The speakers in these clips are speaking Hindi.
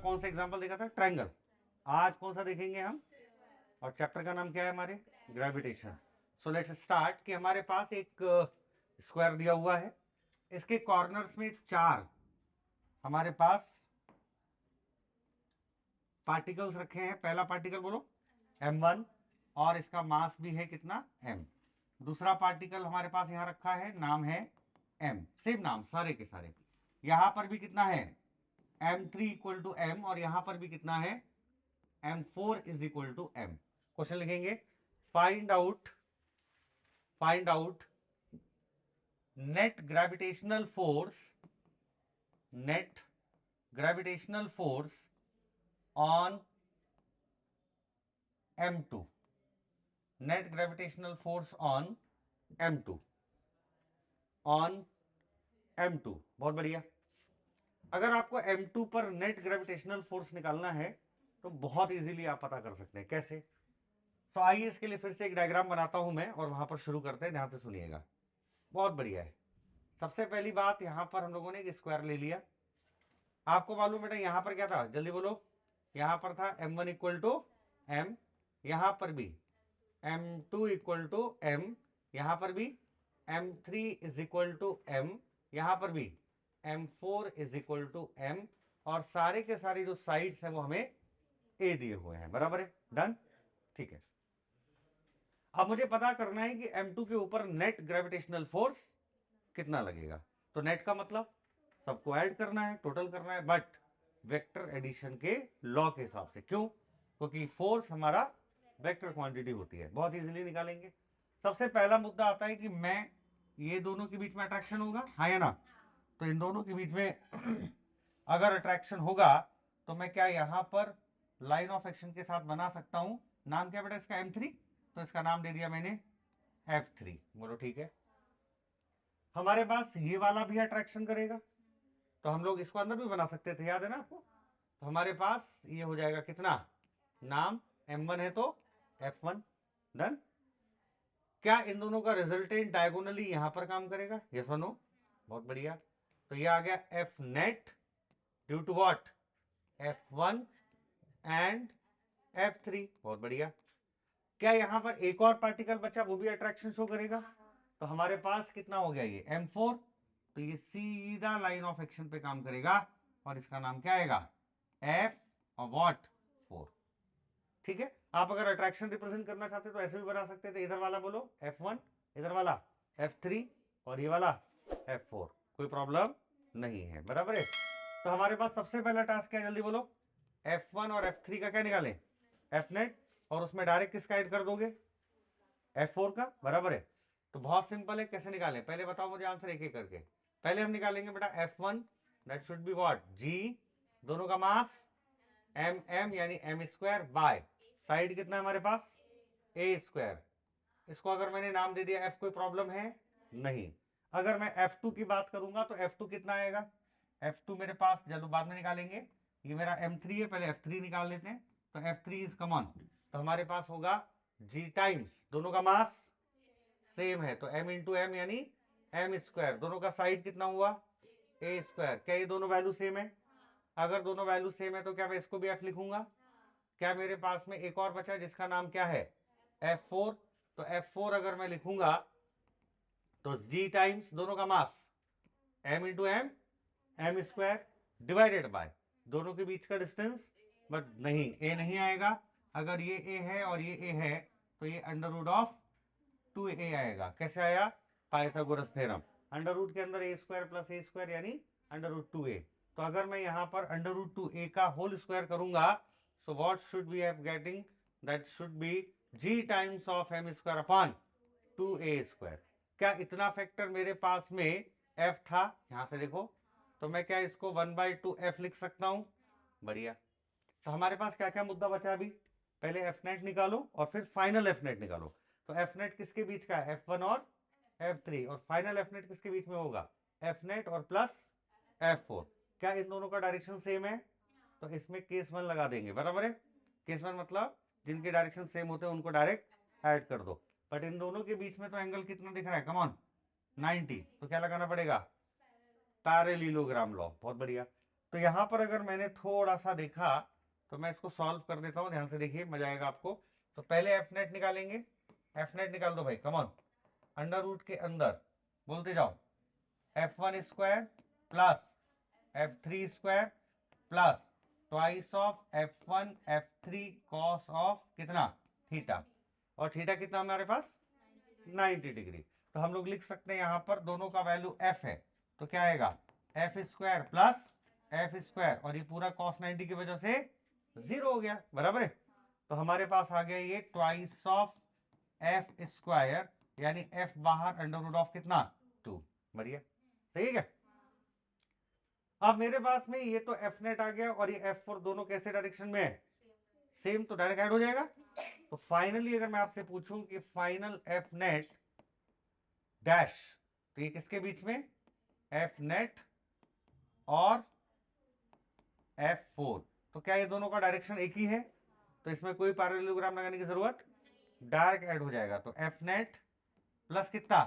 कौन सा एग्जाम्पल देखा था? ट्रायंगल। आज कौन सा देखेंगे हम? और चैप्टर का नाम क्या है हमारे? ग्रेविटेशन। सो लेट्स स्टार्ट कि हमारे पास एक स्क्वायर दिया हुआ है, इसके कॉर्नर्स में 4 हमारे पास पार्टिकल्स रखे हैं। पहला पार्टिकल बोलो m1, और इसका मास भी है कितना? m। दूसरा पार्टिकल हमारे पास यहां रखा है, नाम है m, सेम नाम सारे के सारे। यहां पर भी कितना है? m3 इक्वल टू m, और यहां पर भी कितना है? m4 is equal to m। Question लिखेंगे, find out net gravitational force on m2। Net gravitational force on m2, बहुत बढ़िया। अगर आपको m2 पर नेट ग्रेविटेशनल फोर्स निकालना है तो बहुत इजीली आप पता कर सकते हैं। कैसे? तो आइए इसके लिए फिर से एक डायग्राम बनाता हूं मैं, और वहां पर शुरू करते हैं। ध्यान से सुनिएगा, बहुत बढ़िया है। सबसे पहली बात, यहां पर हम लोगों ने एक स्क्वायर ले लिया। आपको मालूम बेटा यहां पर क्या था? जल्दी बोलो। यहां पर था m1 इक्वल टू m, यहां पर भी m2 इक्वल टू m, यहां पर भी m3 is equal to m, यहां पर भी m4 is equal to m, और सारे के सारे जो साइड्स हैं वो हमें a दिए हुए हैं। बराबर है? डन। ठीक है, अब मुझे पता करना है कि m2 के ऊपर नेट ग्रेविटेशनल फोर्स कितना लगेगा। तो नेट का मतलब सबको ऐड करना है, टोटल करना है, बट वेक्टर एडिशन के लॉ के हिसाब से। क्यों? क्योंकि फोर्स हमारा वेक्टर क्वांटिटी होती है। बहुत इजीली निकालेंगे। सबसे पहला मुद्दा आता है कि मैं ये दोनों के बीच में अट्रैक्शन होगा, हाँ या ना? तो इन दोनों के बीच में अगर अट्रैक्शन होगा तो मैं क्या यहां पर लाइन ऑफ एक्शन के साथ बना सकता हूं? नाम क्या बेटा इसका? m3, तो इसका नाम दे दिया मैंने f3। बोलो ठीक है। हमारे पास ये वाला भी अट्रैक्शन करेगा, तो हम लोग इसको अंदर भी बना सकते थे, याद है ना आपको? तो हमारे पास ये हो जाएगा कितना? नाम m1 है तो f1। डन। क्या इन दोनों का रिजल्टेंट डायगोनली यहां पर काम करेगा? यस और नो? बहुत बढ़िया। तो ये आ गया f net due to what? f1 and f3। बहुत बढ़िया। क्या यहां पर एक और पार्टिकल बचा, वो भी अट्रैक्शन शो करेगा? तो हमारे पास कितना हो गया? ये m4। तो ये सीधा लाइन ऑफ एक्शन पे काम करेगा, और इसका नाम क्या आएगा? f और व्हाट? 4। ठीक है। आप अगर अट्रैक्शन रिप्रेजेंट करना चाहते तो ऐसे भी बना सकते थे। इधर वाला बोलो f1, इधर वाला f3, और ये वाला f4। कोई प्रॉब्लम नहीं है। बराबर है? तो हमारे पास सबसे पहला टास्क क्या है? जल्दी बोलो। f1 और f3 का क्या निकालें? f नेट, और उसमें डायरेक्ट किसका ऐड कर दोगे? f4 का। बराबर है? तो बहुत सिंपल है, कैसे निकालें? पहले बताओ मुझे आंसर एक एक करके। पहले हम निकालेंगे बेटा f1, that should be what? g, दोनों का मास m यानी m स्क्वायर बाय साइड कितना है हमारे पास? a square. इसको अगर मैंने नाम दे दिया f, कोई प्रॉब्लम है? नहीं। अगर मैं f2 की बात करूंगा तो f2 कितना आएगा? f2 मेरे पास, चलो बाद में निकालेंगे। ये मेरा m3 है, पहले f3 निकाल लेते हैं। तो f3 इज कॉमन, तो हमारे पास होगा g टाइम्स, दोनों का मास सेम है तो m इंटू एम यानी m स्क्वायर। दोनों का साइड कितना हुआ? a square. क्या ये दोनों वैल्यू सेम है? अगर दोनों वैल्यू सेम है तो क्या मैं इसको भी f लिखूंगा? क्या मेरे पास में एक और बचा जिसका नाम क्या है? f4। तो f4 अगर मैं लिखूंगा तो g टाइम्स दोनों का mass m into M, m square divided by दोनों के बीच का डिस्टेंस। बट नहीं, a नहीं आएगा। अगर ये a है और ये a है तो ये अंडर रूट ऑफ 2a आएगा। कैसे आया? Pythagoras theorem. अंडर रूट के अंदर a square plus a square यानी अंडर रूट 2a। तो अगर मैं यहां पर अंडर रूट 2a का होल स्क्वायर करूंगा, so what should be I getting? That should be g times of m square upon 2a square. क्या इतना फैक्टर मेरे पास में f था? यहां से देखो, तो मैं क्या इसको 1/2f लिख सकता हूं? बढ़िया। तो हमारे पास क्या क्या मुद्दा बचा अभी? पहले एफ नेट निकालो और फिर फाइनल एफ नेट निकालो। तो एफ नेट किसके बीच का है? f1 और f3। और फाइनल एफ नेट किसके बीच में होगा? एफ नेट और प्लस f4। क्या इन दोनों का डायरेक्शन सेम है? तो इसमें केस 1 लगा देंगे। बराबर है? केस 1 मतलब जिनके डायरेक्शन सेम होते हैं उनको डायरेक्ट ऐड कर दो। बट इन दोनों के बीच में तो एंगल कितना दिख रहा है? Come on 90। तो क्या लगाना पड़ेगा? Parallelogram law. बहुत बढ़िया। तो यहां पर अगर मैंने थोड़ा सा देखा तो मैं इसको सॉल्व कर देता हूं, ध्यान से देखिए, मजा आएगा आपको। तो पहले एफ नेट निकालेंगे, एफ नेट निकाल दो भाई, कमॉन। अंडर रूट के अंदर बोलते जाओ, f1 square plus f3 square plus twice of f1 f3 cos of कितना, थीटा। और थीटा कितना हमारे पास 90 डिग्री। तो हम लोग लिख सकते हैं यहां पर दोनों का वैल्यू f है, तो क्या आएगा F square plus F square, और ये पूरा कॉस 90 की वजह से 0 हो गया, बराबर है। तो हमारे पास आ गया ये ट्वाइस ऑफ एफ स्क्वायर, यानी f बाहर अंडर रूट ऑफ कितना 2, बढ़िया, सही है क्या। अब मेरे पास में ये तो एफ नेट आ गया और ये एफ फोर, दोनों कैसे डायरेक्शन में है, सेम, तो डायरेक्ट ऐड हो जाएगा। तो फाइनली अगर मैं आपसे पूछूं कि फाइनल एफ नेट डैश, तो ये किसके बीच में, एफ नेट और F4, तो क्या ये दोनों का डायरेक्शन एक ही है, तो इसमें कोई पैरेललोग्राम लगाने की जरूरत, डायरेक्ट ऐड हो जाएगा। तो एफ नेट प्लस कितना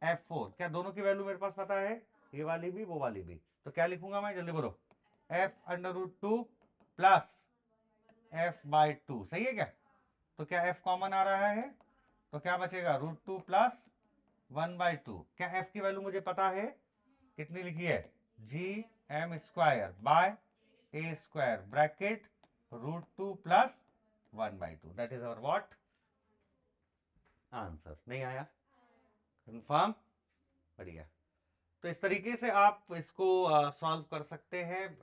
F4, क्या दोनों की वैल्यू मेरे पास पता है, ये वाली भी वो वाली भी, तो क्या लिखूंगा मैं, जल्दी बोलो, f under root 2 plus f by 2, सही है क्या। तो क्या f कॉमन आ रहा है, तो क्या बचेगा रूट 2 प्लस 1/2। क्या f की वैल्यू मुझे पता है, कितनी लिखी है, G M square by A square bracket root 2 plus 1/2, that is our what answer. नहीं आया, कंफर्म, बढ़िया। तो इस तरीके से आप इसको सॉल्व कर सकते हैं।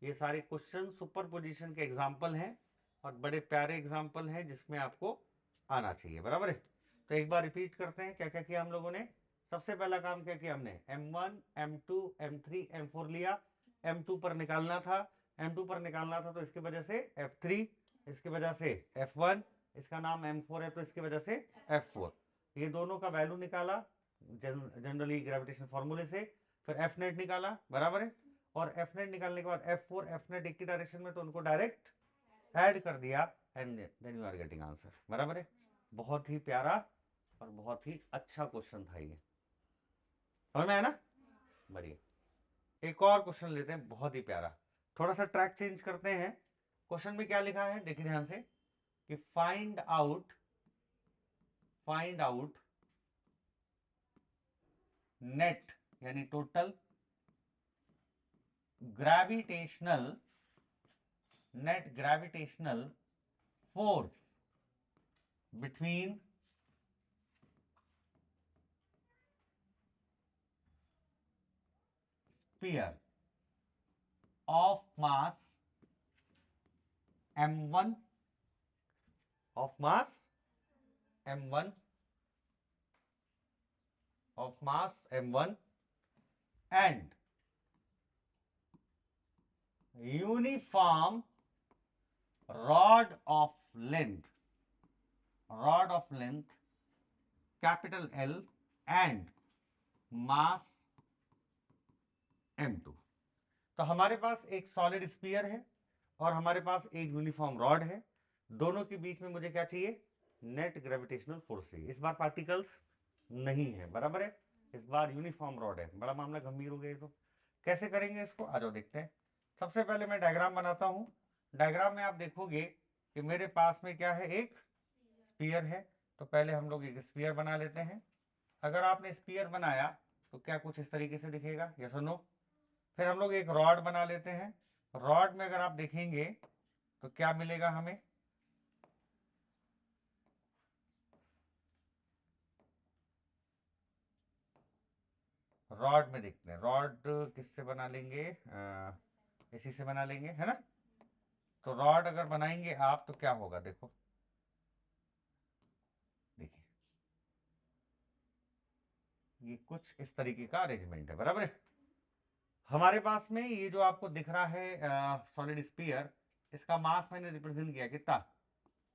ये सारे क्वेश्चन सुपर पोजिशन के एग्जाम्पल हैं और बड़े प्यारे एग्जाम्पल हैं जिसमें आपको आना चाहिए, बराबर है। तो एक बार रिपीट करते हैं क्या क्या किया हम लोगों ने। सबसे पहला काम क्या किया हमने, M1 M2 M3 M4 लिया, M2 पर निकालना था, M2 पर निकालना था तो इसकी वजह से F3, इसकी वजह से F1, इसका नाम M4 है तो इसकी वजह से F4। ये दोनों का वैल्यू निकाला जनरली ग्रेविटेशन फॉर्मूले से, फिर एफ नेट निकाला, बराबर है। और एफ नेट निकालने के बाद F4 एफ नेट एक ही डायरेक्शन में, तो उनको डायरेक्ट ऐड कर दिया and then you are getting answer, बराबर है। बहुत ही प्यारा और बहुत ही अच्छा क्वेश्चन था ये, समझ में आया ना, बढ़िया। एक और क्वेश्चन लेते हैं, बहुत ही प्यारा, थोड़ा सा ट्रैक चेंज करते हैं। क्वेश्चन में क्या लिखा है देखिए ध्यान से, कि फाइंड आउट नेट यानी total net gravitational force between sphere of mass m1 of mass m1 and uniform rod of length capital L and mass m2। तो हमारे पास एक सॉलिड स्फीयर है और हमारे पास एक यूनिफॉर्म रॉड है, दोनों के बीच में मुझे क्या चाहिए, नेट ग्रेविटेशनल फोर्स चाहिए। इस बार पार्टिकल्स नहीं है, बराबर है, इस बार यूनिफॉर्म रॉड है। बड़ा मामला गंभीर हो गया। तो कैसे करेंगे इसको, आ जाओ देखते हैं। सबसे पहले मैं डायग्राम बनाता हूं। डायग्राम में आप देखोगे कि मेरे पास में क्या है, एक स्फीयर है। तो पहले हम लोग एक स्फीयर बना लेते हैं। अगर आपने स्फीयर बनाया तो क्या कुछ इस तरीके से दिखेगा, यस और नो। फिर हम लोग एक रॉड बना लेते हैं। रॉड में अगर आप देखेंगे तो क्या मिलेगा हमें, रॉड में देखते हैं, रॉड किससे बना लेंगे, इसी से बना लेंगे, है ना। तो रॉड अगर बनाएंगे आप तो क्या होगा, देखो देखिए, ये कुछ इस तरीके का अरेंजमेंट है, बराबर है। हमारे पास में ये जो आपको दिख रहा है सॉलिड स्फीयर, इसका मास मैंने रिप्रेजेंट किया कितना,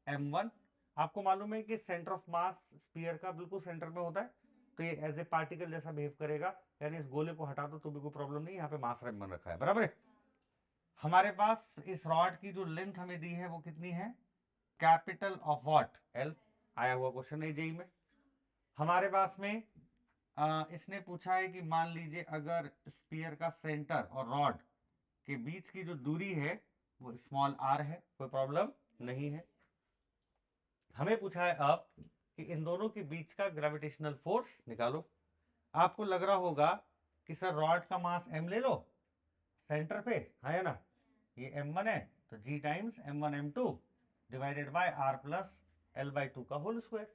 m1। आपको मालूम है कि सेंटर ऑफ मास स्फीयर का बिल्कुल सेंटर में होता है, तो ये एज ए पार्टिकल जैसा बिहेव करेगा, यानी इस गोले को हटा दो तो भी कोई प्रॉब्लम नहीं, यहाँ पे मास m1 रखा है, बराबर है। हमारे पास इस रॉड की जो लेंथ हमें दी है वो कितनी है, कैपिटल ऑफ व्हाट, एल। आया हुआ क्वेश्चन है जेई में। हमारे पास में इसने पूछा है कि मान लीजिए अगर स्फीयर का सेंटर और रॉड के बीच की जो दूरी है वो स्मॉल r है, कोई प्रॉब्लम नहीं है। हमें पूछा है अब कि इन दोनों के बीच का ग्रेविटेशनल फोर्स निकालो। आपको लग रहा होगा कि सर रॉड का मास m ले लो सेंटर पे, है ना, ये m1 है तो g times m1 m2 divided by r plus l/2 का होल स्क्वायर,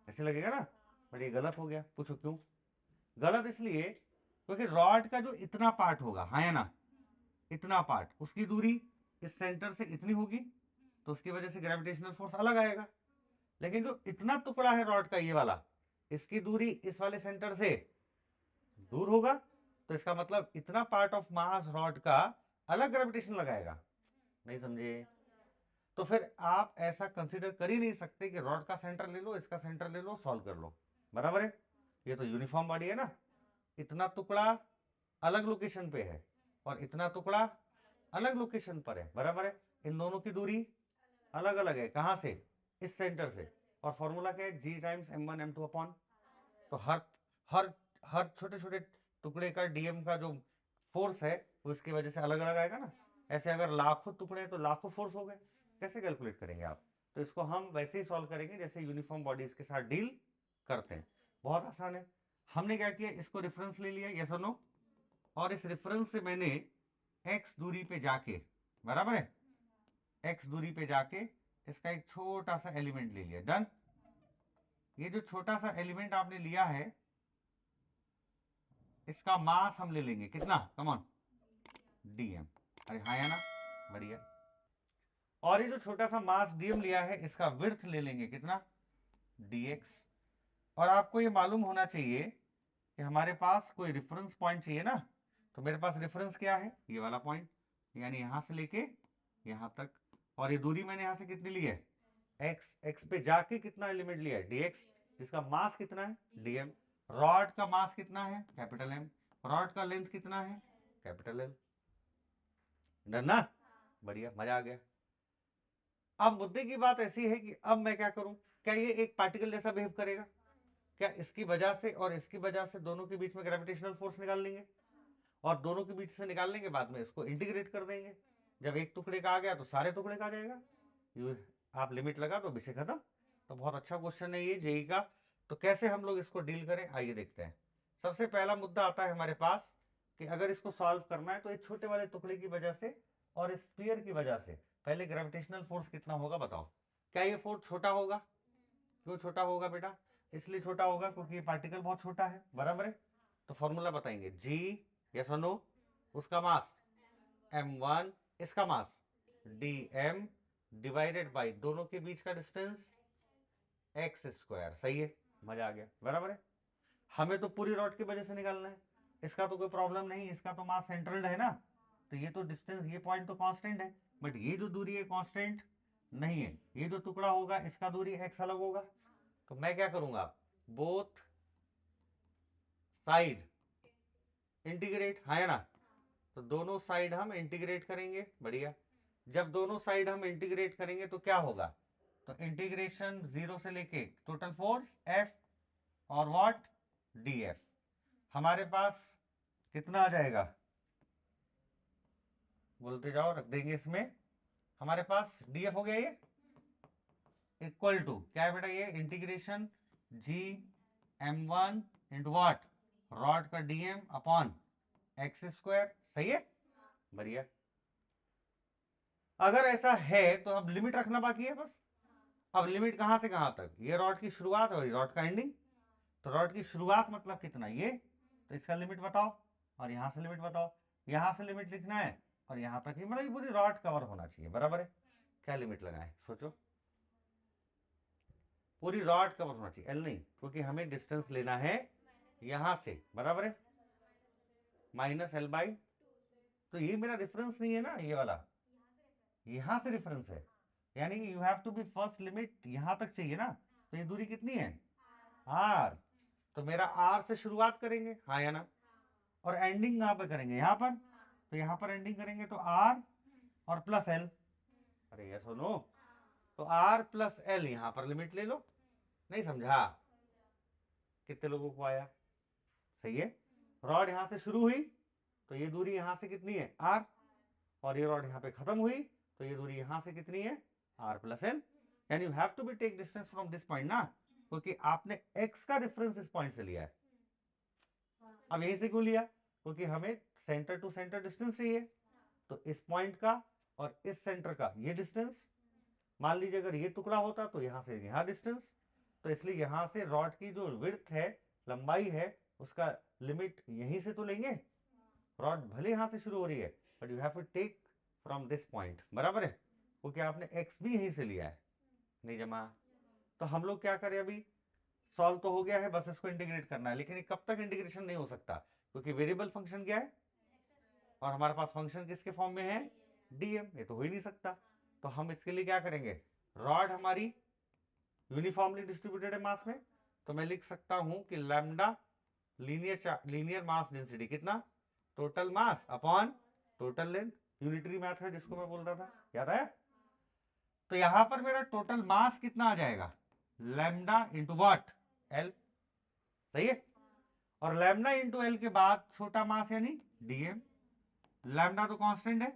ऐसे लगेगा ना। बट ये गलत हो गया। पूछो क्यों गलत? इसलिए क्योंकि रॉड का जो इतना पार्ट होगा, है ना, इतना पार्ट, उसकी दूरी इस सेंटर से इतनी होगी तो उसकी वजह से ग्रेविटेशनल फोर्स अलग आएगा। लेकिन जो इतना टुकड़ा है रॉड का, ये वाला, इसकी दूरी इस वाले सेंटर से दूर होगा, तो इसका मतलब इतना पार्ट ऑफ मास रॉड का अलग ग्रेविटेशन लगाएगा। नहीं समझे? तो फिर आप ऐसा कंसीडर कर ही नहीं सकते कि रॉड का सेंटर ले लो, इसका सेंटर ले लो, सॉल्व कर लो, बराबर है। ये तो यूनिफॉर्म बॉडी है ना, इतना टुकड़ा अलग लोकेशन पे है और इतना टुकड़ा अलग लोकेशन पर है, बराबर है। इन दोनों की दूरी अलग अलग है, कहां से? इस सेंटर से। और फॉर्मूला क्या है? g times m1 m2 upon, तो हर हर हर छोटे छोटे टुकड़े का dm का जो फोर्स है वो इसकी वजह से अलग अलग आएगा ना। ऐसे अगर लाखों टुकड़े हैं तो लाखों फोर्स हो गए, कैसे कैलकुलेट करेंगे आप? तो इसको हम वैसे ही सॉल्व करेंगे जैसे यूनिफॉर्म बॉडीज के साथ डील करते हैं, बहुत आसान है। हमने क्या किया, इसको रेफरेंस ले लिया, यस और नो, और इस रेफरेंस से मैंने x दूरी पे जाके, बराबर है, x दूरी पे जाके इसका एक छोटा सा एलिमेंट ले लिया, डन। ये जो छोटा सा एलिमेंट आपने लिया है, इसका मास हम ले लेंगे कितना, कम ऑन, dm। अरे हाँ या ना, बढ़िया। और ये जो छोटा सा मास dm लिया है, इसका विड्थ ले लेंगे कितना, dx। और आपको ये मालूम होना चाहिए कि हमारे पास कोई रेफरेंस पॉइंट चाहिए ना, तो मेरे पास रेफरेंस क्या है, ये वाला पॉइंट, यानी यहां से लेके यहां तक। और ये दूरी मैंने यहां से कितनी ली है, x पे जाके कितना एलिमेंट लिया है, dx, जिसका मास कितना है, dm। रॉड का मास कितना है, कैपिटल M। रॉड का लेंथ कितना है, कैपिटल L। डन ना, बढ़िया, मजा आ गया। अब मुद्दे की बात ऐसी है कि अब मैं क्या करूं, क्या ये एक पार्टिकल जैसा बिहेव करेगा? क्या इसकी वजह से और इसकी वजह से दोनों के बीच में ग्रेविटेशनल फोर्स निकाल लेंगे, और दोनों के बीच से निकालने के बाद में इसको इंटीग्रेट कर देंगे। जब एक टुकड़े का आ गया तो सारे टुकड़े का आ जाएगा, आप लिमिट लगा तो विषय खत्म। तो बहुत अच्छा क्वेश्चन है ये जेई का। तो कैसे हम लोग इसको डील करें, आइए देखते हैं। सबसे पहला मुद्दा आता है हमारे पास कि अगर इसको सॉल्व करना है तो एक छोटे वाले टुकड़े की वजह से और स्फीयर की वजह से पहले ग्रेविटेशनल फोर्स कितना होगा बताओ। क्या ये फोर्स छोटा होगा? क्यों छोटा होगा बेटा? इसलिए छोटा होगा क्योंकि ये पार्टिकल बहुत छोटा है, बराबर है। तो फॉर्मूला बताएंगे, जी, यस और नो, उसका मास m1, इसका मास dm डिवाइडेड बाई दोनों के बीच का डिस्टेंस x स्क्वायर। सही है, मजा आ गया, बराबर है। हमें तो पूरी रॉड की वजह से निकालना है, इसका तो कोई प्रॉब्लम नहीं, इसका तो मास सेंट्रल्ड है ना, तो ये तो डिस्टेंस, ये पॉइंट तो कांस्टेंट है। बट ये जो दूरी है कांस्टेंट नहीं है, ये जो टुकड़ा होगा इसका दूरी x अलग होगा। तो मैं क्या करूंगा, बोथ साइड इंटीग्रेट, है ना, तो दोनों साइड हम इंटीग्रेट करेंगे, बढ़िया। जब दोनों साइड हम इंटीग्रेट करेंगे तो क्या होगा, तो इंटीग्रेशन 0 से लेके टोटल फोर्स F और व्हाट, dF। हमारे पास कितना आ जाएगा, बोलते जाओ, रख देंगे इसमें। हमारे पास dF हो गया, ये इक्वल टू क्या है बेटा, ये integration g m1 into what, rod का dm अपॉन x स्क्वायर। सही है, बढ़िया। अगर ऐसा है तो अब लिमिट रखना बाकी है बस। अब लिमिट कहां से कहां तक, ये रॉड की शुरुआत और ये रॉड का एंडिंग। तो रॉड की शुरुआत मतलब कितना, ये, तो इसका लिमिट बताओ, और यहां से लिमिट बताओ, यहां से लिमिट लिखना है, और यहां तक ही, मतलब ये पूरी रॉड कवर होना चाहिए, बराबर है। क्या लिमिट लगाए सोचो, पूरी रॉड कवर होना चाहिए, एल नहीं, क्योंकि हमें डिस्टेंस लेना है यहां से, बराबर है, -l/, तो ये मेरा रेफरेंस नहीं है ना, ये वाला यहां से रेफरेंस है, यानी you have to be first limit यहां तक चाहिए ना। तो ये दूरी कितनी है, r, तो मेरा r से शुरुआत करेंगे, हाँ या ना, और एंडिंग कहां पर करेंगे, यहां पर, तो यहां पर एंडिंग करेंगे तो r और प्लस l। अरे यस और नो, तो r प्लस l यहां पर लिमिट ले लो। नहीं समझा? कितने लोगों को आया? सही है, रॉड यहां से शुरू हुई तो ये दूरी यहां से कितनी है, r, और ये रॉड यहाँ पे खत्म हुई, तो ये दूरी यहाँ से कितनी है, r प्लस एल। यानी you have to be take distance from this point ना, क्योंकि आपने x का रेफरेंस इस पॉइंट से लिया है। अब यहीं से क्यों लिया, क्योंकि हमें सेंटर टू सेंटर डिस्टेंस चाहिए, तो इस पॉइंट का और इस सेंटर का ये डिस्टेंस, मान लीजिए अगर ये टुकड़ा होता तो यहाँ से यहाँ डिस्टेंस, तो इसलिए यहाँ से रॉड की जो विड्थ है, लंबाई है, उसका लिमिट यहीं से तो लेंगे। रॉड भले यहाँ से शुरू हो रही है, but you have to take from this point, बराबर है, क्योंकि आपने x भी यहीं से लिया है। नहीं जमा, तो हम लोग क्या करें, अभी सॉल्व तो हो गया है, बस इसको इंटीग्रेट करना है। लेकिन कब तक इंटीग्रेशन नहीं हो सकता, क्योंकि वेरिएबल फंक्शन क्या है, और हमारे पास फंक्शन किसके फॉर्म में है, dm, ये तो हो ही नहीं सकता। तो हम इसके लिए क्या करेंगे, रॉड हमारी यूनिफॉर्मली डिस्ट्रीब्यूटेड है मास में, तो मैं लिख सकता हूं कि लैम्डा लीनियर मास डेंसिटी कितना, total mass upon total length, unitary math है जिसको मैं बोल रहा था, याद है। तो यहां पर मेरा टोटल मास कितना आ जाएगा, लैम्डा इंटू व्हाट, एल, सही है। और लैम्डा इंटू एल के बाद छोटा मास यानी डीएम, लैम्डा तो कांस्टेंट है,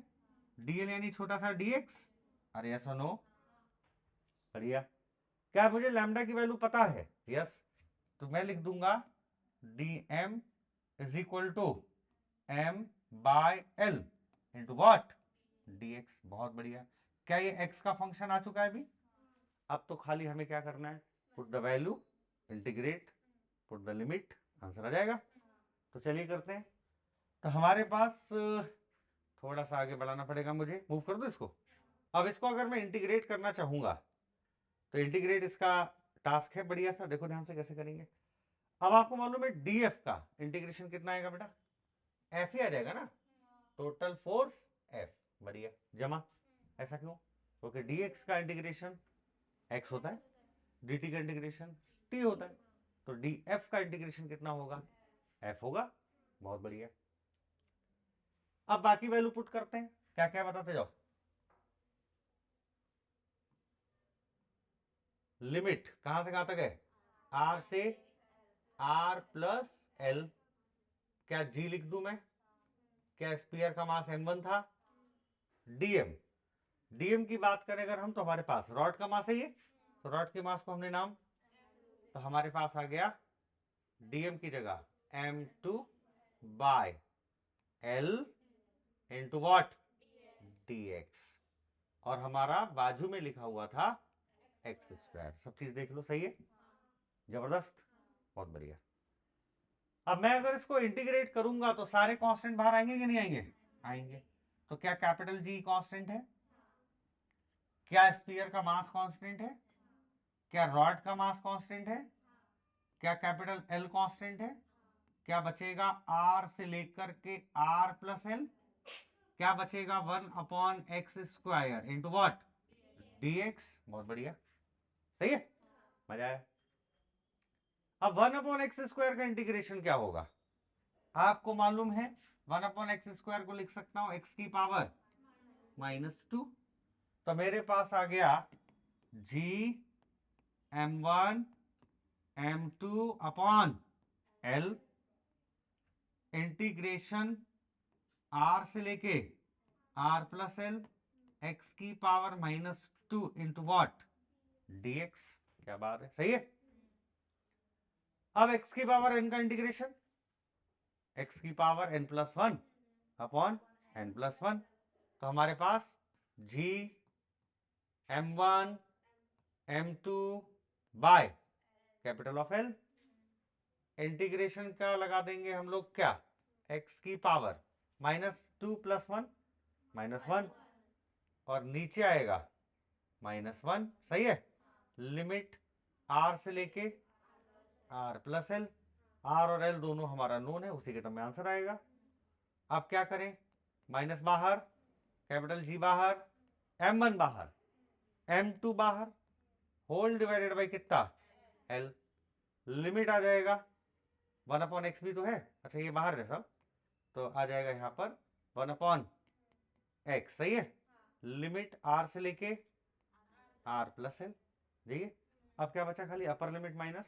डीएल यानी छोटा सा डीएक्स। अरे यस और नो, बढ़िया। क्या मुझे लैम्डा की वैल्यू पता है, यस, तो मैं लिख दूंगा dm is equal to m by l into what, dx। बहुत बढ़िया। क्या ये x का फंक्शन आ चुका है अभी, अब तो खाली हमें क्या करना है, put the value, integrate, put the limit, answer आ जाएगा। तो चलिए करते हैं। तो हमारे पास थोड़ा सा आगे बढ़ाना पड़ेगा मुझे, मूव कर दो इसको। अब इसको अगर मैं इंटीग्रेट करना चाहूंगा, तो इंटीग्रेट इसका टास्क है बढ़िया सा, देखो ध्यान से कैसे करेंगे। अब आपको मालूम है df का इंटीग्रेशन कितना आएगा बेटा, f ही आ जाएगा ना, टोटल फोर्स f, बढ़िया, जमा। ऐसा क्यों, क्योंकि dx का इंटीग्रेशन x होता है, dt का इंटीग्रेशन t होता है, तो df का इंटीग्रेशन कितना होगा, f होगा। बहुत बढ़िया। अब बाकी वैल्यू पुट करते हैं, क्या क्या बताते जाओ। लिमिट कहां से कहां तक है, r से r प्लस l, क्या g लिख दूं मैं, क्या स्पीयर का मास m1 था, dm की बात करें अगर हम, तो हमारे पास रॉड का मास है ये, तो रॉड के मास को हमने नाम, तो हमारे पास आ गया dm की जगह m2 by l into what, dx, और हमारा बाजू में लिखा हुआ था एक्स स्क्वायर। सब चीज देख लो, सही है, जबरदस्त, बहुत बढ़िया। अब मैं अगर इसको इंटीग्रेट करूंगा तो सारे कांस्टेंट बाहर आएंगे कि नहीं आएंगे, आएंगे। तो क्या कैपिटल जी कांस्टेंट है, क्या स्फीयर का मास कांस्टेंट है, क्या रॉड का मास कांस्टेंट है, क्या कैपिटल एल कांस्टेंट है, क्या बचेगा आर से लेकर के आर प्लस एल, क्या बचेगा 1/x square into what, dx। बहुत बढ़िया, सही है, मजा आया। अब 1/x स्क्वायर का इंटीग्रेशन क्या होगा, आपको मालूम है 1/x स्क्वायर को लिख सकता हूं x की पावर -2, तो मेरे पास आ गया g m1 m2 upon l integration r से लेके r प्लस एल x की पावर -2 इंटू वॉट, dx। क्या बात है, सही है। अब x की पावर n का इंटीग्रेशन, x की पावर n+1 अपॉन n+1, तो हमारे पास g m1 m2 by capital of l, integration का लगा देंगे हम लोग क्या, x की पावर -2 + 1 -1, और नीचे आएगा -1, सही है। लिमिट r से लेके r प्लस एल, r और l दोनों हमारा नोन है, उसी के टर्म में आंसर आएगा। अब क्या करें, माइनस बाहर, कैपिटल G बाहर, m1 बाहर, m2 बाहर, होल डिवाइडेड बाई कितना, l, लिमिट आ जाएगा 1/x भी तो है, अच्छा ये बाहर है सब, तो आ जाएगा यहां पर 1/x, सही है। लिमिट r से लेके r प्लस एल, देखिए अब क्या बचा, खाली अपर लिमिट माइनस,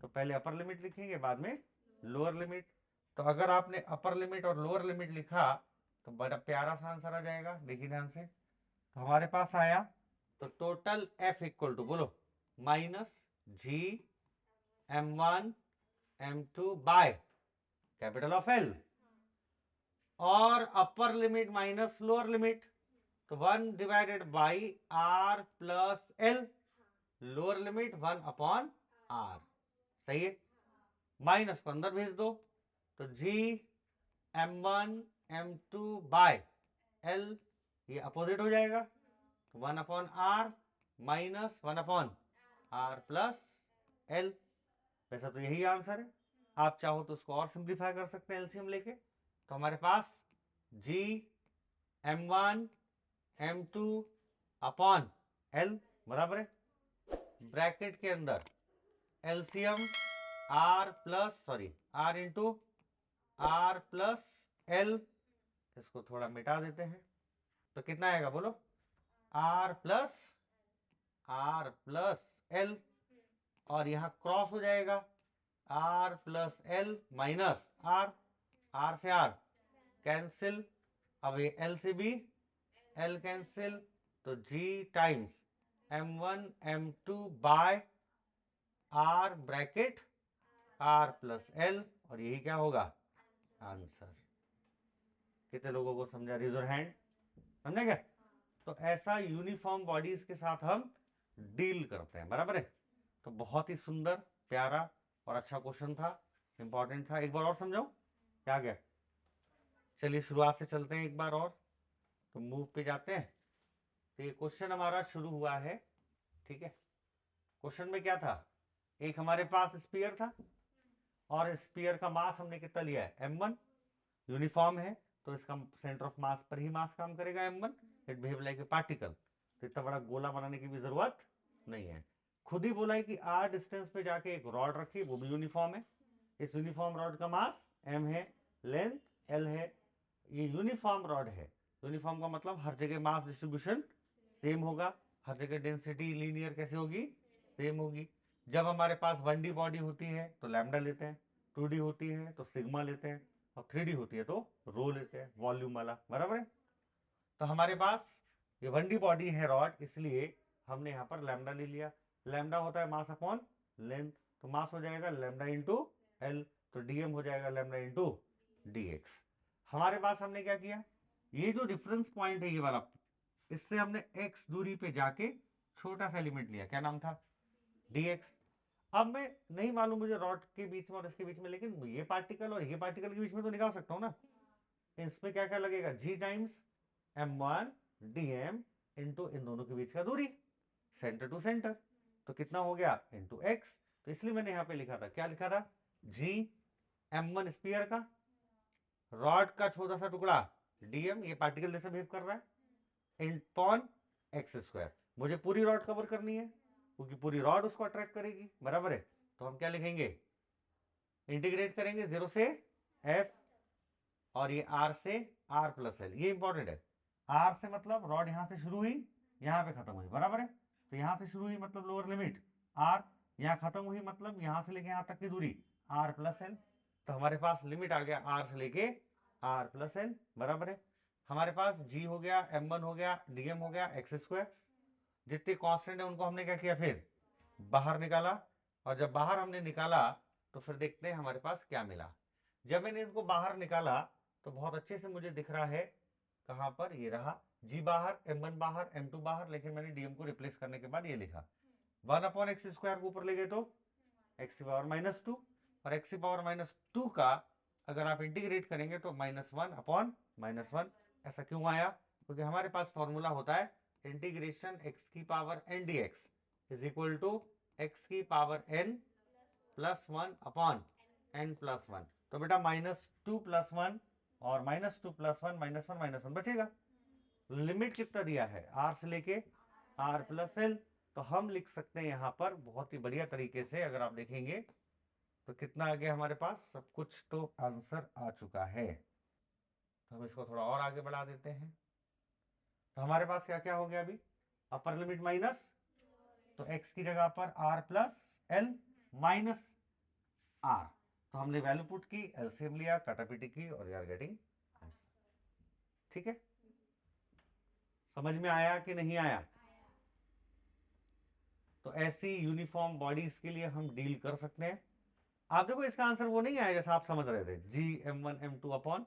तो पहले अपर लिमिट लिखेंगे बाद में लोअर लिमिट। तो अगर आपने अपर लिमिट और लोअर लिमिट लिखा तो बड़ा प्यारा सा आंसर आ जाएगा, देखिए ध्यान से। तो हमारे पास आया, तो टोटल F इक्वल टू बोलो minus G M1 M2 by capital of L, और upper limit minus lower limit, तो 1 divided by R plus L, lower limit 1 upon R, सही है। माइनस को अंदर भेज दो, तो G M1 M2 by L, ये अपोजिट हो जाएगा, तो 1 upon R minus 1 upon R plus L। वैसा तो यही आंसर है, आप चाहो तो उसको और सिंप्लीफाई कर सकते हैं एलसीएम लेके। तो हमारे पास जी M1 M2 अपॉन L बराबर है, ब्रैकेट के अंदर LCM R into R plus L, इसको थोड़ा मिटा देते हैं, तो कितना आएगा बोलो, R प्लस L, और यहां क्रॉस हो जाएगा R plus L minus R से R कैंसिल, अब ये L से भी L कैंसिल, तो G times M1 M2 by R bracket R plus L, और यही क्या होगा आंसर। कितने लोगों को समझा, रेज योर हैंड, समझे क्या। तो ऐसा यूनिफॉर्म बॉडीज के साथ हम डील करते हैं, बराबर है। तो बहुत ही सुंदर, प्यारा और अच्छा क्वेश्चन था, इंपॉर्टेंट था। एक बार और समझाऊं क्या गया। चलिए शुरुआत से चलते हैं एक बार और, तो मूव पे जाते हैं। तो ये क्वेश्चन हमारा शुरू हुआ है, ठीक है। क्वेश्चन में क्या था, एक हमारे पास स्पीयर था, और स्पीयर का मास हमने कितना लिया है m1, यूनिफॉर्म है, तो इसका सेंटर ऑफ मास पर ही मास काम करेगा m1, it behave like a particle. तो इतना बड़ा गोला बनाने की भी जरूरत नहीं है, खुद ही बोला है कि r डिस्टेंस पे जाके एक रॉड रखी, वो भी यूनिफॉर्म है, इस यूनिफॉर्म रॉड का मास m है, लेंथ l है, ये यूनिफॉर्म रॉड है। यूनिफॉर्म का मतलब हर जगह मास डिस्ट्रीब्यूशन सेम होगा, हर जगह डेंसिटी लीनियर कैसे होगी, सेम होगी। जब हमारे पास 1D बॉडी होती है तो लैम्डा लेते हैं, 2D होती है तो सिग्मा लेते हैं, और 3D होती है तो रो लेते हैं, वॉल्यूम वाला, बराबर है। तो हमारे पास ये 1D बॉडी है रॉड, इसलिए हमने यहाँ पर लैम्डा ले लिया। लैम्डा होता है मास अपॉन लेंथ, तो मास हो जाएगा लैम्डा इंटू एल, तो डीएम हो जाएगा लैम्डा इंटू डीएक्स। हमारे पास हमने क्या किया, ये जो डिफरेंस पॉइंट है ये वाला, इससे हमने x दूरी पे जाके छोटा सा एलिमेंट लिया, क्या नाम था, dx। अब मैं नहीं मालूम मुझे रॉड के बीच में और इसके बीच में, लेकिन ये पार्टिकल और ये पार्टिकल के बीच में तो निकाल सकता हूं ना। इसमें क्या क्या लगेगा, g times m1 dm into इन दोनों के बीच का दूरी, सेंटर टू सेंटर, तो कितना हो गया इंटू x। तो इसलिए मैंने यहां पे लिखा था, क्या लिखा था, g m1 स्पीयर का, रॉड का छोटा सा टुकड़ा dm, ये पार्टिकल जैसे बिहेव कर रहा है, इंटॉन एक्स स्क्वायर। मुझे पूरी रॉड कवर करनी है क्योंकि पूरी रॉड उसको अट्रैक्ट करेगी, बराबर है। तो हम क्या लिखेंगे, इंटीग्रेट करेंगे 0 से f, और ये r से r प्लस एल, ये इंपॉर्टेंट है। r से मतलब रॉड यहां से शुरू हुई यहां पे खत्म हुई, बराबर है। तो यहां से शुरू हुई मतलब लोअर लिमिट r, यहां खत्म हुई मतलब यहां से लेके यहां तक की दूरी r प्लस एल। तो हमारे पास लिमिट आ गया r से लेके r प्लस एल, बराबर है। हमारे पास g हो गया, m1 हो गया, dm हो गया, एक्स स्क्वायर। जितने कांस्टेंट है उनको हमने क्या किया, फिर बाहर निकाला, और जब बाहर हमने निकाला तो फिर देखते हैं हमारे पास क्या मिला। जब मैंने इनको बाहर निकाला तो बहुत अच्छे से मुझे दिख रहा है, कहां पर, ये रहा, जी बाहर, m1 बाहर, m2 बाहर, लेकिन मैंने डीएम को रिप्लेस करने के बाद ये लिखा 1 अपॉन एक्स स्क्वायर को ऊपर ले गए तो एक्स की पावर -2, और एक्स की पावर -2 का अगर आप इंटीग्रेट करेंगे तो -1 अपॉन -1। ऐसा क्यों आया, क्योंकि हमारे पास फॉर्मूला होता है इंटीग्रेशन एक्स की power n d x is equal to x की power n plus 1 upon n plus 1। तो बेटा -2 प्लस 1 और -2 प्लस 1 -1 -1 बचेगा। लिमिट कितना दिया है, r से लेके r प्लस एल। तो हम लिख सकते हैं यहां पर बहुत ही बढ़िया तरीके से, अगर आप देखेंगे तो कितना आ गया हमारे पास, सब कुछ तो आंसर आ चुका है। तो हम इसको थोड़ा और आगे बढ़ा देते हैं। तो हमारे पास क्या क्या हो गया अभी, अपर लिमिट माइनस, तो x की जगह पर r plus L minus r, तो हमने वैल्यू पुट की, एलसीएम लिया, काटापीटी की, और वी आर गेटिंग आंसर। ठीक है, समझ में आया कि नहीं आया? तो ऐसी यूनिफॉर्म बॉडीज के लिए हम डील कर सकते हैं। आप देखो इसका आंसर वो नहीं आया जैसा आप समझ रहे थे, Gm1 m2 अपॉन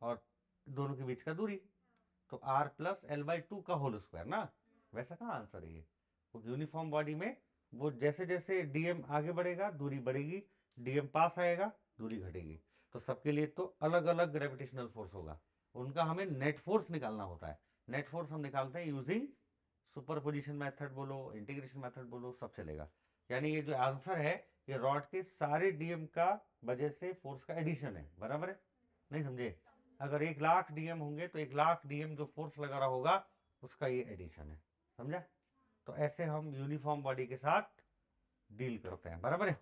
और दोनों के बीच का दूरी, तो r प्लस L/2 का होल स्क्वायर ना, वैसा कहाँ आंसर है ये। वो यूनिफॉर्म बॉडी में वो जैसे जैसे dm आगे बढ़ेगा दूरी बढ़ेगी, dm पास आएगा दूरी घटेगी, तो सबके लिए तो अलग अलग ग्रेविटेशनल फोर्स होगा, उनका हमें नेट फोर्स निकालना होता है। नेट फोर्स हम निकालते हैं यूजिंग सुपरपोजिशन मेथड बोलो, इंटीग्रेशन मेथड बोलो, सब चलेगा। यानी ये जो आंसर है ये रॉड के सारे डीएम का वजह से फोर्स का एडिशन है, बराबर है? नहीं समझे? अगर 1,00,000 डीएम होंगे तो 1,00,000 डीएम जो फोर्स लगा रहा होगा उसका ये एडिशन है, समझा? तो ऐसे हम यूनिफॉर्म बॉडी के साथ डील करते हैं, बराबर है?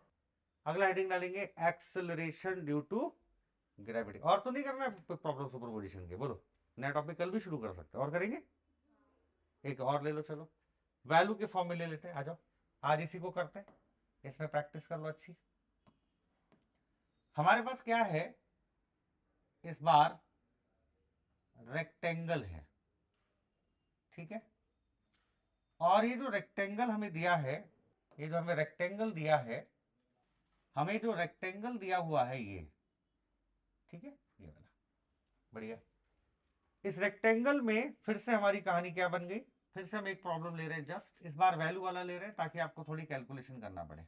अगला हेडिंग डालेंगे एक्सेलरेशन ड्यू टू ग्रेविटी। और तो नहीं करना है प्रॉब्लम सुपरपोजिशन के, बोलो नया टॉपिक कल भी शुरू कर सकते हैं, और करेंगे एक और ले लो, चलो वैल्यू के फॉर्म में ले लेते हैं, आ जाओ आज इसी को करते हैं, इसमें प्रैक्टिस कर लो अच्छी। हमारे पास क्या है इस बार, रेक्टेंगल है, ठीक है, और ये जो रेक्टेंगल हमें दिया है, ये जो हमें रेक्टेंगल दिया है, हमें जो रेक्टेंगल दिया हुआ है ये, ठीक है, ये वाला, बढ़िया। इस रेक्टेंगल में फिर से हमारी कहानी क्या बन गई, फिर से हम एक प्रॉब्लम ले रहे हैं, जस्ट इस बार वैल्यू वाला ले रहे हैं ताकि आपको थोड़ी कैलकुलेशन करना पड़े।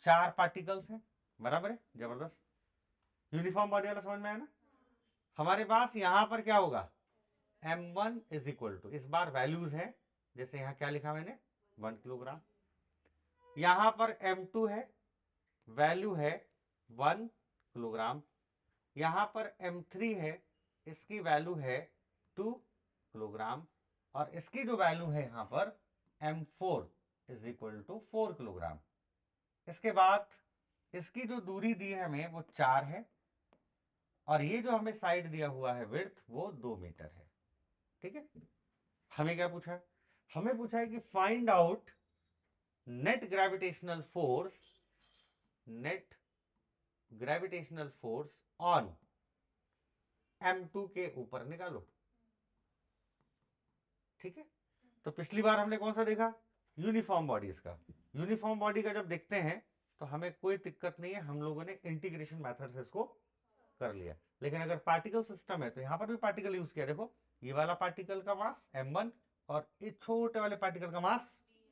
4 पार्टिकल्स हैं, बराबर है, जबरदस्त, यूनिफॉर्म बॉडी वाला समझ में आया ना? हमारे पास यहां पर क्या होगा, m1 इज इक्वल टू, इस बार वैल्यूज है, जैसे यहां क्या लिखा मैंने 1 किलोग्राम, यहां पर m2 है, वैल्यू है 1 किलोग्राम, यहां पर m3 है, इसकी वैल्यू है 2 किलोग्राम, और इसकी जो वैल्यू है यहां पर m4 is equal to 4 kilogram. इसके बाद इसकी जो दूरी दी है हमें वो 4 है, और ये जो हमें साइड दिया हुआ है विड्थ वो 2 मीटर है, ठीक है। हमें क्या पूछा है, हमें पूछा है कि find out net gravitational force, net gravitational force on m2 के ऊपर निकालो, ठीक है। तो पिछली बार हमने कौन सा देखा, यूनिफॉर्म बॉडीज का, यूनिफॉर्म बॉडी का जब देखते हैं तो हमें कोई दिक्कत नहीं है, हम लोगों ने इंटीग्रेशन मेथड से इसको कर लिया। लेकिन अगर पार्टिकल सिस्टम है तो यहां पर भी पार्टिकल यूज किया, देखो ये वाला पार्टिकल का मास m1 और इस छोटे वाले पार्टिकल का मास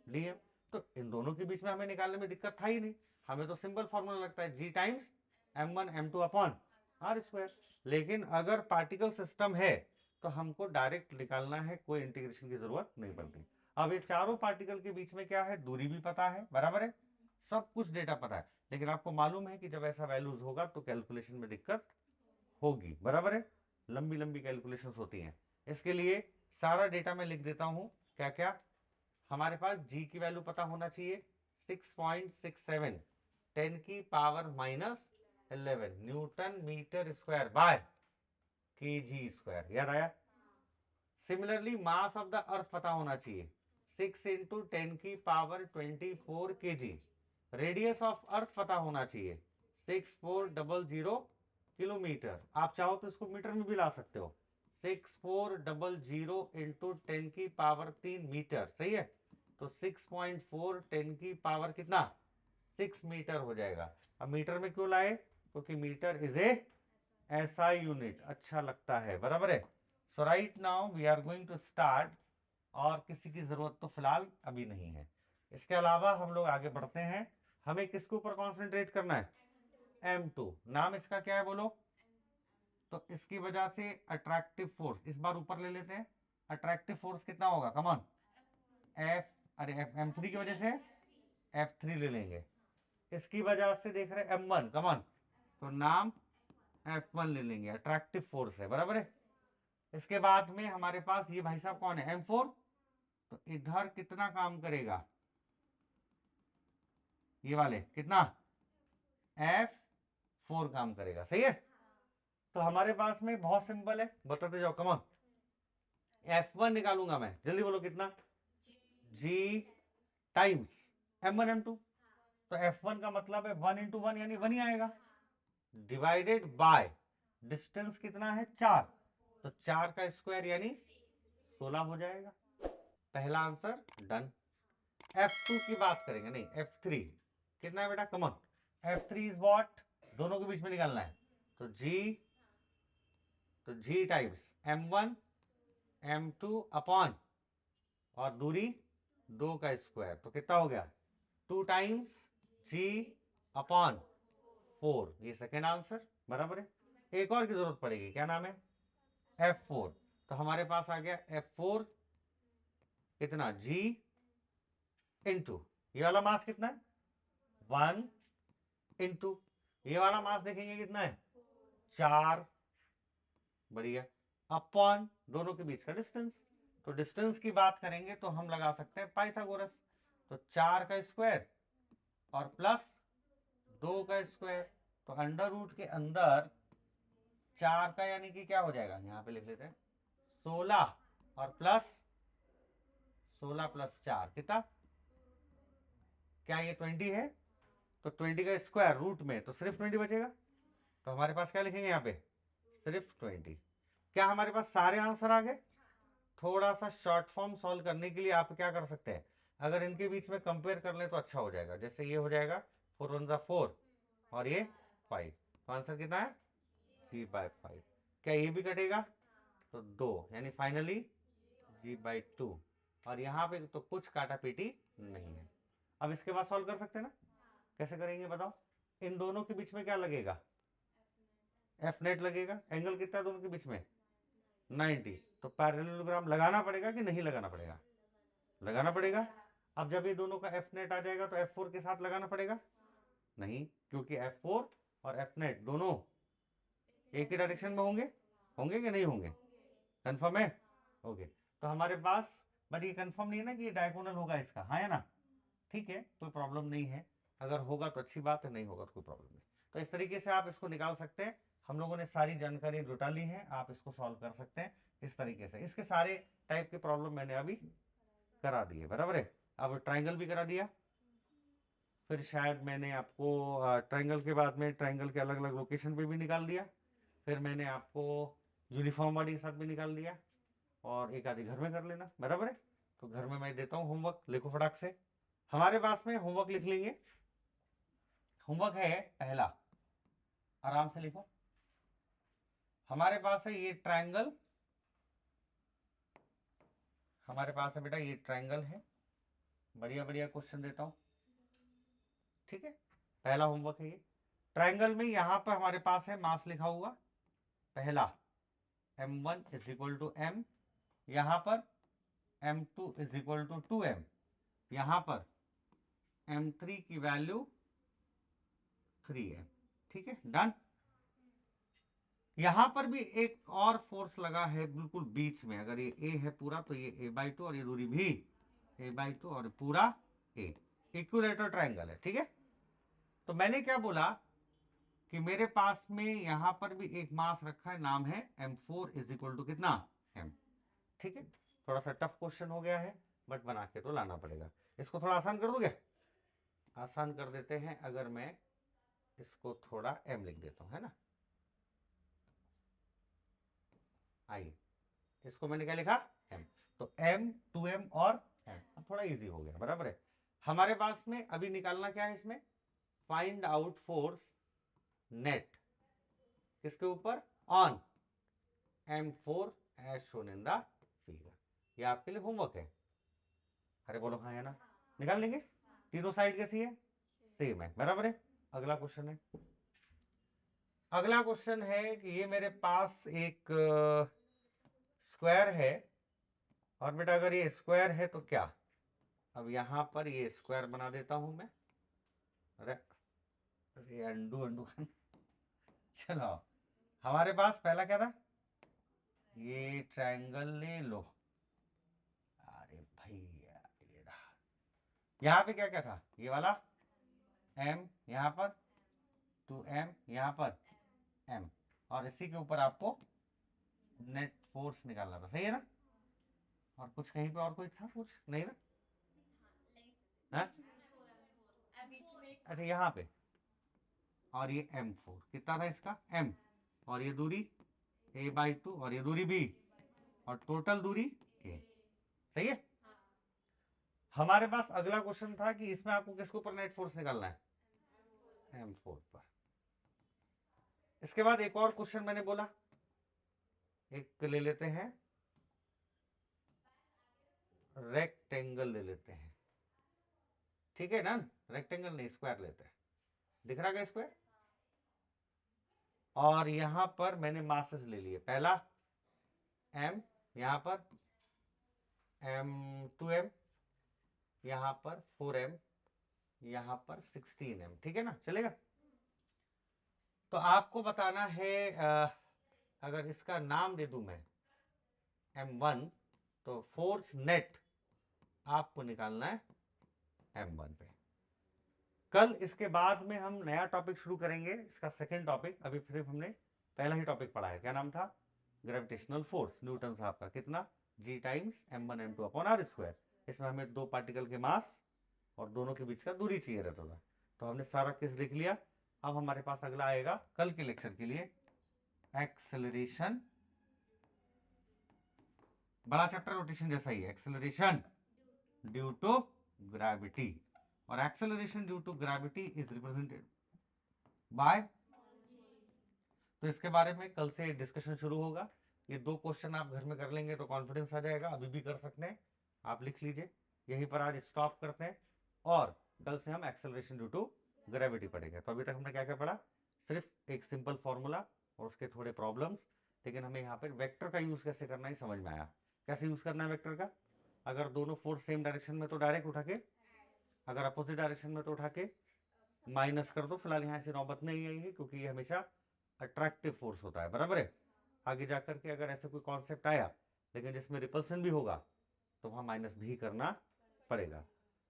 dm, तो इन दोनों के बीच में हमें निकालने में दिक्कत था ही नहीं, हमें तो सिंपल फॉर्मूला लगता है g times m1 m2 upon r square. लेकिन अगर पार्टिकल सिस्टम है तो हमको डायरेक्ट निकालना है, कोई इंटीग्रेशन की जरूरत नहीं पड़ती। अब ये चारों पार्टिकल के बीच में क्या है, दूरी भी पता है, बराबर है, सब कुछ डेटा पता है, लेकिन आपको मालूम है कि जब ऐसा वैल्यूज होगा तो कैलकुलेशन में दिक्कत होगी, बराबर है, लंबी लंबी कैलकुलेशंस होती हैं। इसके लिए सारा डेटा मैं लिख देता हूं, क्या क्या हमारे पास g की वैल्यू पता होना चाहिए 6.67 10 की power minus 11 newton metre square by kg square, याद आया? Similarly mass of the earth पता होना चाहिए 6 इंटू 10 की power 24 kg, radius of earth पता होना चाहिए 6400 किलोमीटर, आप चाहो तो इसको मीटर में भी ला सकते हो, 6400 इंटू 10 की पावर 3 मीटर, सही है, तो 6.4 10 की पावर कितना 6 मीटर हो जाएगा। अब मीटर में क्यों लाए, क्योंकि metre is a SI unit, अच्छा लगता है, बराबर है। So right now we are going to start, और किसी की जरूरत तो फिलहाल अभी नहीं है। इसके अलावा हम लोग आगे बढ़ते हैं, हमें किसके ऊपर कॉन्सेंट्रेट करना है, m2, नाम इसका क्या है बोलो, तो इसकी वजह से अट्रैक्टिव फोर्स इस बार ऊपर ले लेते हैं, अट्रैक्टिव फोर्स कितना होगा, कमॉन एफ, अरे m3 की वजह से f3 ले लेंगे, इसकी वजह से देख रहे m1, कमॉन, तो नाम f1 ले लेंगे, अट्रैक्टिव फोर्स है, बराबर है। इसके बाद में हमारे पास ये भाई साहब कौन है, m4, तो इधर कितना काम करेगा, ये वाले कितना f4 काम करेगा, सही है। तो हमारे पास में बहुत सिंपल है, बताते जाओ, कमॉन, f1 निकालूंगा मैं, जल्दी बोलो कितना, g टाइम्स m1 m2, तो f1 का मतलब है 1 इंटू 1 यानी 1 ही आएगा, डिवाइडेड बाय डिस्टेंस कितना है 4, तो 4 का स्क्वायर यानी 16 हो जाएगा। पहला आंसर डन। F2 की बात करेंगे, नहीं F3 कितना है बेटा, कमॉन। F3 इज व्हाट, दोनों के बीच में निकालना है। तो G times M1 M2 upon, और दूरी 2 का स्क्वायर, तो कितना हो गया 2 टाइम्स G अपॉन 4। ये सेकेंड आंसर बराबर है। एक और की जरूरत पड़ेगी, क्या नाम है F4। तो हमारे पास आ गया F4 कितना G इंटू ये वाला मास कितना है 1 इंटू ये वाला मास देखेंगे कितना है 4, बढ़िया, अपॉन दोनों के बीच का डिस्टेंस। तो डिस्टेंस की बात करेंगे तो हम लगा सकते हैं पाइथागोरस। तो 4 का स्क्वायर और प्लस 2 का स्क्वायर, तो अंडर रूट के अंदर 4 का यानी कि क्या हो जाएगा, यहां पे लिख लेते हैं 16 और प्लस 16 प्लस 4 कितना, क्या ये 20 है, तो 20 का स्क्वायर रूट में तो सिर्फ 20 बचेगा। तो हमारे पास क्या लिखेंगे यहाँ पे सिर्फ 20। क्या हमारे पास सारे आंसर आ गए। थोड़ा सा शॉर्ट फॉर्म सॉल्व करने के लिए आप क्या कर सकते हैं, अगर इनके बीच में कंपेयर कर ले तो अच्छा हो जाएगा। जैसे ये हो जाएगा 4 1 जा 4 और ये 5, तो आंसर कितना है G/5। क्या ये भी कटेगा, तो 2 यानी फाइनली G/2। और यहाँ पे तो कुछ काटा पीटी नहीं है। अब इसके बाद सॉल्व कर सकते हैं ना, कैसे करेंगे बताओ। इन दोनों के बीच में क्या लगेगा एफ नेट लगेगा। एंगल कितना है दोनों के बीच में 90। तो पैरेललोग्राम लगाना पड़ेगा कि नहीं लगाना पड़ेगा, लगाना पड़ेगा। अब जब ये दोनों का एफ नेट आ जाएगा तो F4 के साथ लगाना पड़ेगा, नहीं, क्योंकि F4 और एफ नेट दोनों एक ही डायरेक्शन में होंगे, होंगे कि नहीं होंगे, कंफर्म है, ओके। तो हमारे पास, बट ये कंफर्म नहीं है ना कि ये डायगोनल होगा इसका, हाँ है ना, ठीक है, कोई प्रॉब्लम नहीं है। अगर होगा तो अच्छी बात है, नहीं होगा तो कोई प्रॉब्लम नहीं। तो इस तरीके से आप इसको निकाल सकते हैं। हम लोगों ने सारी जानकारी जुटा ली है, आप इसको सॉल्व कर सकते हैं इस तरीके से। इसके सारे टाइप के प्रॉब्लम मैंने अभी करा दिए, बराबर है। अब ट्राइंगल भी करा दिया, फिर शायद मैंने आपको ट्राइंगल के बाद में ट्राइंगल के अलग अलग लोकेशन पे भी निकाल दिया, फिर मैंने आपको यूनिफॉर्म बॉडी के साथ भी निकाल दिया, और एक आधी घर में कर लेना, बराबर है। तो घर में मैं देता हूँ होमवर्क, लिखो फटाक से। हमारे पास में होमवर्क लिख लेंगे। होमवर्क है पहला, आराम से लिखो। हमारे पास है ये ट्रायंगल, हमारे पास है बेटा ये ट्रायंगल है। बढ़िया बढ़िया क्वेश्चन देता हूं, ठीक है। पहला होमवर्क है ये। ट्रायंगल में यहां पर हमारे पास है मास लिखा हुआ, पहला m1 is equal to m, यहां पर m2 is equal to 2m, यहां पर m3 की वैल्यू 3m, ठीक है, डन। यहां पर भी एक और फोर्स लगा है बिल्कुल बीच में, अगर ये a है पूरा तो ये a/2 और ये दूरी भी a/2 और पूरा a, इक्विलेटरल ट्रायंगल है, ठीक है। तो मैंने क्या बोला कि मेरे पास में यहां पर भी एक मास रखा है, नाम है m4 इज इक्वल टू कितना m, ठीक है। थोड़ा सा टफ क्वेश्चन हो गया है, बट बना के तो लाना पड़ेगा। इसको थोड़ा आसान कर दोगे, आसान कर देते हैं। अगर मैं इसको थोड़ा m लिख देता हूं, है ना, आइए, इसको मैंने क्या लिखा m, तो m 2m और m, अब थोड़ा इजी हो गया, बराबर है। हमारे पास में अभी निकालना क्या है इसमें, फाइंड आउट फोर्स नेट किसके ऊपर, on m4 as shown in the figure. ये आपके लिए होमवर्क है, अरे बोलो हाँ है ना, निकाल लेंगे। तीनों साइड कैसी है, सेम है, बराबर है। अगला क्वेश्चन है, अगला क्वेश्चन है कि ये मेरे पास एक स्क्वायर है, और बेटा अगर ये स्क्वायर है तो क्या, अब यहां पर ये स्क्वायर बना देता हूं मैं, अरे अरे अंडू अंडू चलो, हमारे पास पहला क्या था, ये ट्रायंगल ले लो, अरे भैया ये रहा। यहाँ पे क्या क्या था, ये वाला m, यहाँ पर 2m, यहाँ पर m, और इसी के ऊपर आपको नेट फोर्स निकालना था, सही है ना। और कुछ कहीं पे और कुछ था, कुछ नहीं ना, हाँ? अच्छा यहाँ पे, और ये m4 कितना था इसका m, और ये दूरी a/2 और ये दूरी b और टोटल दूरी a। सही है। हमारे पास अगला क्वेश्चन था कि इसमें आपको किसके ऊपर नेट फोर्स निकालना है, M4 पर। इसके बाद एक और क्वेश्चन मैंने बोला, एक ले लेते हैं, रेक्टेंगल ले लेते हैं, ठीक है ना, रेक्टेंगल नहीं स्क्वायर लेते हैं, दिख रहा है स्क्वायर। और यहां पर मैंने मासेस ले लिए, पहला m, यहां पर m2m, यहां पर 4m, यहां पर 16m, ठीक है ना, चलेगा। तो आपको बताना है अगर इसका नाम दे दूं मैं m1, तो फोर्स नेट आपको निकालना है m1 पे। कल इसके बाद में हम नया टॉपिक शुरू करेंगे, इसका सेकंड टॉपिक। अभी सिर्फ हमने पहला ही टॉपिक पढ़ा है, क्या नाम था, ग्रेविटेशनल फोर्स, न्यूटन साहब का, कितना, G times m1 m2 upon r square. इसमें हमें दो पार्टिकल के मास और दोनों के बीच का दूरी चाहिए रहता था, तो हमने सारा केस लिख लिया। अब हमारे पास अगला आएगा कल के लेक्चर के लिए एक्सेलरेशन, बड़ा चैप्टर रोटेशन जैसा ही है, एक्सेलरेशन ड्यू टू ग्रेविटी। और acceleration due to gravity is represented by, तो इसके बारे में कल से डिस्कशन शुरू होगा। ये दो क्वेश्चन आप घर में कर लेंगे तो कॉन्फिडेंस आ जाएगा, अभी भी कर सकते हैं, आप लिख लीजिए। यहीं पर आज स्टॉप करते हैं और कल से हम एक्सेलरेशन ड्यू टू ग्रेविटी पढ़ेंगे। तो अभी तक हमने क्या क्या पढ़ा, सिर्फ एक सिंपल फॉर्मूला और उसके थोड़े प्रॉब्लम्स, लेकिन हमें यहाँ पर वेक्टर का यूज कैसे करना है समझ में आया। कैसे यूज करना है वेक्टर का, अगर दोनों फोर्स सेम डायरेक्शन में तो डायरेक्ट उठा के, अगर अपोजिट डायरेक्शन में तो उठा के माइनस कर दो। फिलहाल यहाँ से नौबत नहीं आई है क्योंकि ये हमेशा अट्रैक्टिव फोर्स होता है, बराबर है। आगे जाकर के अगर ऐसे कोई कॉन्सेप्ट आया लेकिन जिसमें रिपल्सन भी होगा तो वहां माइनस भी करना पड़ेगा।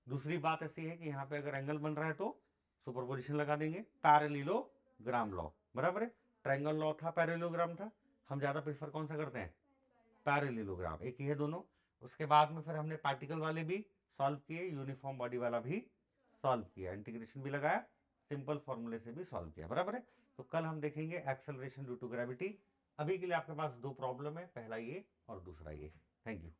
दूसरी बात ऐसी है कि यहाँ पे अगर एंगल बन रहा है तो सुपरपोजिशन लगा देंगे, पैरेललोग्राम लॉ, बराबर है। ट्रायंगल लॉ था, पैरेललोग्राम था, हम ज्यादा प्रेफर कौन सा करते हैं, पैरेललोग्राम, एक ही है दोनों। उसके बाद में फिर हमने पार्टिकल वाले भी सॉल्व किए, यूनिफॉर्म बॉडी वाला भी सॉल्व किया, इंटीग्रेशन भी लगाया, सिंपल फॉर्मूले से भी सॉल्व किया, बराबर है। तो कल हम देखेंगे एक्सेलरेशन ड्यू टू ग्रेविटी। अभी के लिए आपके पास दो प्रॉब्लम है, पहला ये और दूसरा ये। Thank you.